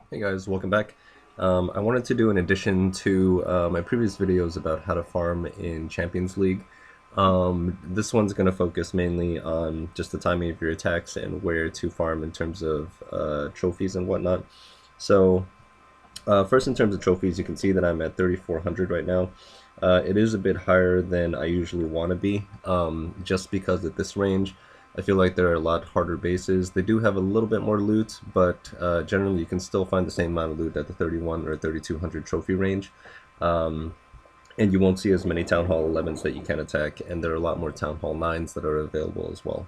Hey guys, welcome back. I wanted to do an addition to my previous videos about how to farm in Champions League. This one's going to focus mainly on just the timing of your attacks and where to farm in terms of trophies and whatnot. So first in terms of trophies, you can see that I'm at 3,400 right now. It is a bit higher than I usually want to be, just because at this range, I feel like there are a lot harder bases. They do have a little bit more loot, but generally you can still find the same amount of loot at the 31 or 3,200 trophy range. And you won't see as many Town Hall 11s that you can attack, and there are a lot more Town Hall 9s that are available as well.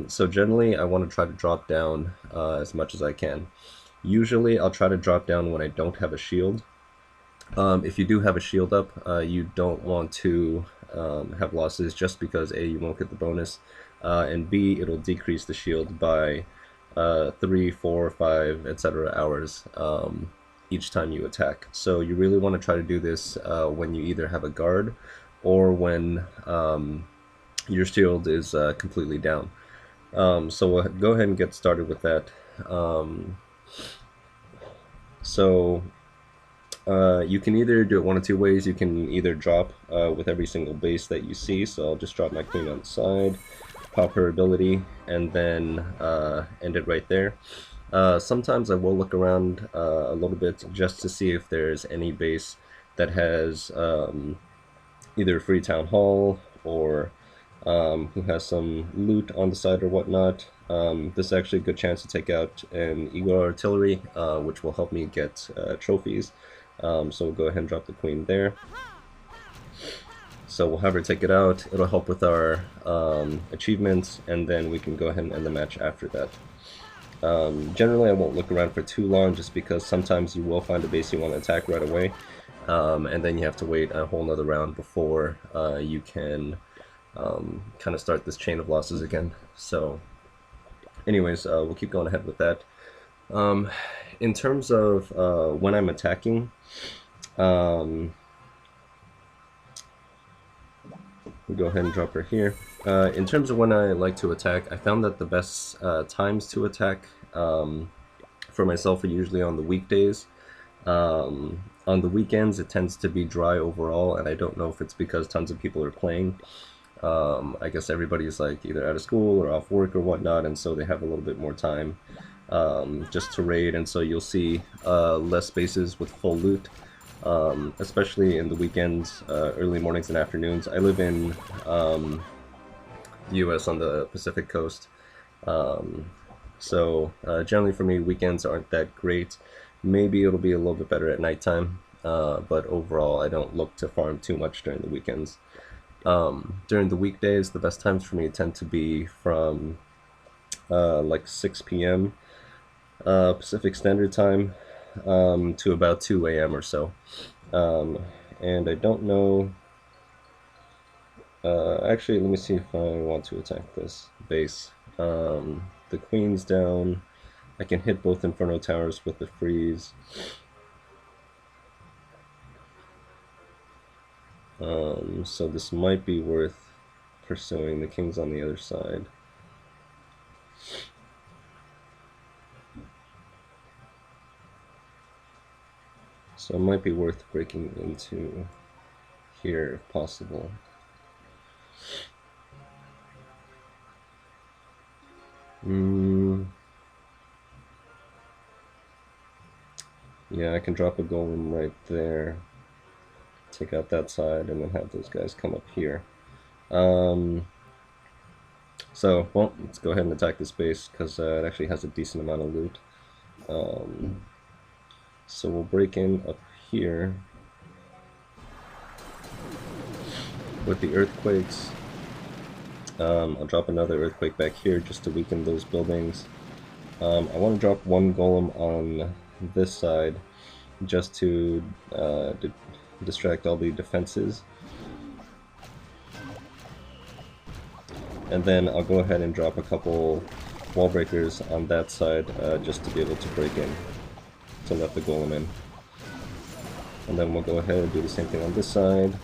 So generally, I want to try to drop down as much as I can. Usually, I'll try to drop down when I don't have a shield. If you do have a shield up, you don't want to have losses just because A, you won't get the bonus, and B, it'll decrease the shield by 3, 4, 5, etc. hours each time you attack. So you really want to try to do this when you either have a guard or when your shield is completely down. So we'll go ahead and get started with that. So you can either do it one of two ways. You can either drop with every single base that you see. So I'll just drop my queen on the side, pop her ability, and then end it right there. Sometimes I will look around a little bit just to see if there's any base that has either free town hall or who has some loot on the side or whatnot. This is actually a good chance to take out an Eagle Artillery, which will help me get trophies. So we'll go ahead and drop the queen there. So we'll have her take it out. It'll help with our achievements, and then we can go ahead and end the match after that. Generally, I won't look around for too long just because sometimes you will find a base you want to attack right away, and then you have to wait a whole nother round before you can kind of start this chain of losses again. So anyways, we'll keep going ahead with that. In terms of when I'm attacking, we'll go ahead and drop her here. In terms of when I like to attack, I found that the best times to attack for myself are usually on the weekdays. On the weekends, it tends to be dry overall, and I don't know if it's because tons of people are playing. I guess everybody's like either out of school or off work or whatnot, and so they have a little bit more time just to raid, and so you'll see less spaces with full loot. Especially in the weekends, early mornings and afternoons. I live in the US on the Pacific coast, so generally for me weekends aren't that great. Maybe it'll be a little bit better at nighttime, but overall I don't look to farm too much during the weekends. During the weekdays, the best times for me tend to be from like 6 p.m. Pacific Standard Time to about 2 a.m. or so. And I don't know. Actually, let me see if I want to attack this base. The queen's down. I can hit both Inferno Towers with the freeze. So this might be worth pursuing. The king's on the other side. So it might be worth breaking into here if possible. Yeah, I can drop a golem right there, take out that side, and then have those guys come up here. So, well, let's go ahead and attack this base because it actually has a decent amount of loot. So we'll break in up here with the earthquakes. I'll drop another earthquake back here just to weaken those buildings. I want to drop one golem on this side just to distract all the defenses. And then I'll go ahead and drop a couple wall breakers on that side just to be able to break in, to let the golem in. And then we'll go ahead and do the same thing on this side.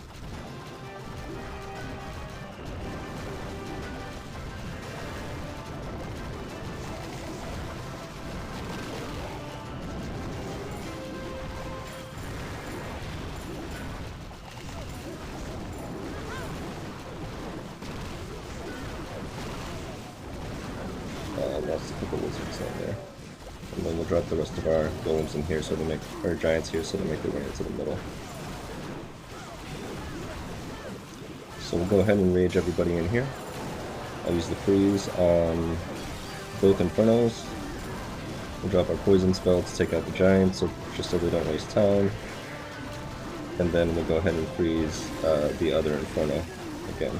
we'll drop the rest of our golems in here so they make, or giants here so they make their way into the middle. So we'll go ahead and rage everybody in here. I'll use the freeze on both Infernos. We'll drop our poison spell to take out the giants, so just so they don't waste time. And then we'll go ahead and freeze the other Inferno again.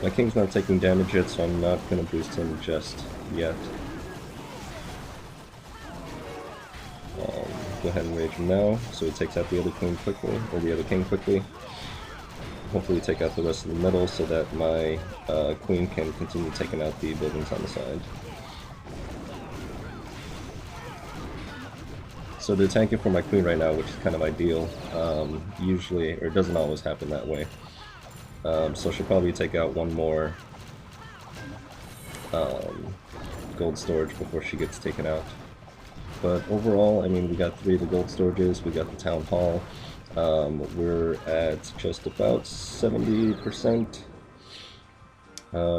My king's not taking damage yet, so I'm not going to boost him just yet. Go ahead and rage him now, so he takes out the other queen quickly, or the other king quickly. Hopefully take out the rest of the middle so that my queen can continue taking out the buildings on the side. So they're tanking for my queen right now, which is kind of ideal. Usually, or it doesn't always happen that way. So she'll probably take out one more gold storage before she gets taken out. But overall, I mean, we got 3 of the gold storages, we got the town hall. We're at just about 70%,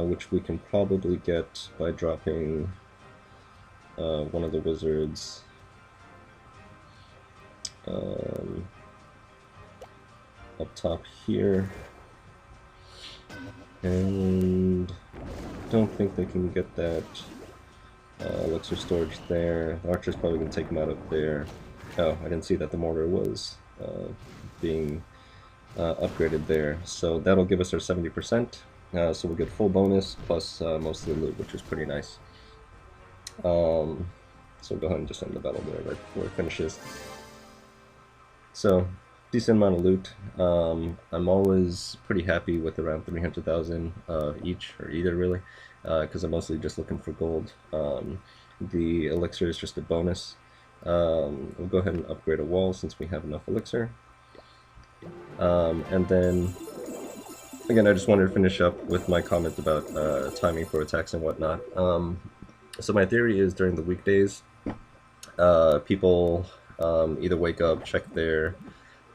which we can probably get by dropping one of the wizards. Up top here. And don't think they can get that elixir storage there. The archer's probably going to take him out up there. Oh, I didn't see that the mortar was being upgraded there. So that'll give us our 70%. So we'll get full bonus plus most of the loot, which is pretty nice. So we'll go ahead and just end the battle there right before it finishes. So, decent amount of loot. I'm always pretty happy with around 300,000 each, or either really, because I'm mostly just looking for gold. The elixir is just a bonus. We'll go ahead and upgrade a wall since we have enough elixir. And then, again, I just wanted to finish up with my comment about timing for attacks and whatnot. So my theory is during the weekdays, people either wake up, check their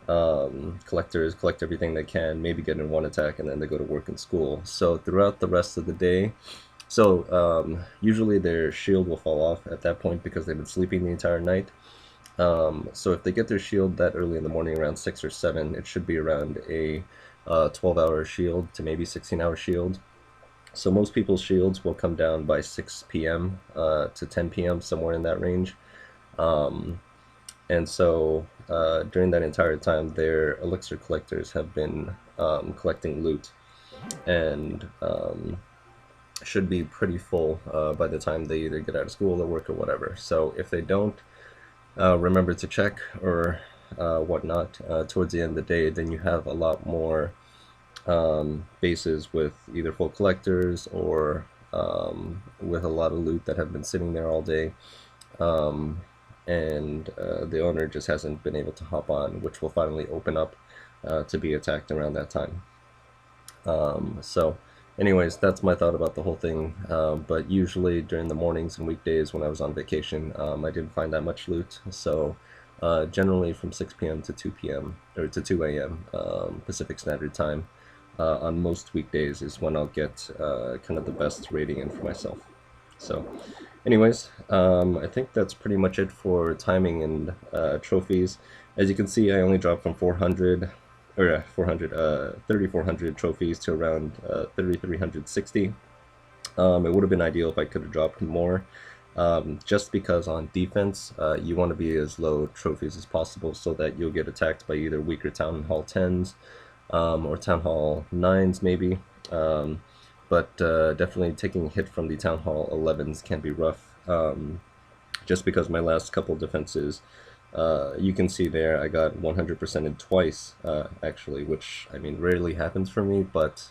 collectors, collect everything they can, maybe get in one attack, and then they go to work and school. So throughout the rest of the day, usually their shield will fall off at that point because they've been sleeping the entire night. So if they get their shield that early in the morning, around 6 or 7, it should be around a 12-hour shield to maybe 16-hour shield. So most people's shields will come down by 6 p.m. To 10 p.m., somewhere in that range. And so during that entire time, their elixir collectors have been collecting loot, and should be pretty full by the time they either get out of school or work or whatever. So if they don't remember to check or whatnot towards the end of the day, then you have a lot more bases with either full collectors or with a lot of loot that have been sitting there all day. And the owner just hasn't been able to hop on, which will finally open up to be attacked around that time. So anyways, that's my thought about the whole thing. But usually during the mornings and weekdays when I was on vacation, I didn't find that much loot. So generally from 6 p.m. to 2 p.m. or to 2 a.m. Pacific Standard Time on most weekdays is when I'll get kind of the best rating in for myself. So anyways, I think that's pretty much it for timing and trophies. As you can see, I only dropped from 3,400 trophies to around 3,360. It would have been ideal if I could have dropped more, just because on defense, you want to be as low trophies as possible so that you'll get attacked by either weaker Town Hall 10s or Town Hall 9s maybe. But definitely taking a hit from the Town Hall 11s can be rough, just because my last couple defenses, you can see there I got 100%ed twice, actually, which, I mean, rarely happens for me, but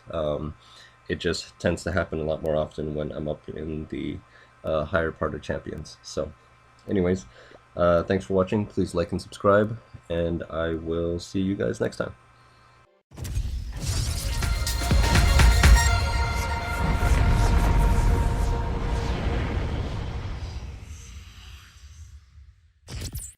it just tends to happen a lot more often when I'm up in the higher part of champions. So anyways, thanks for watching. Please like and subscribe, and I will see you guys next time.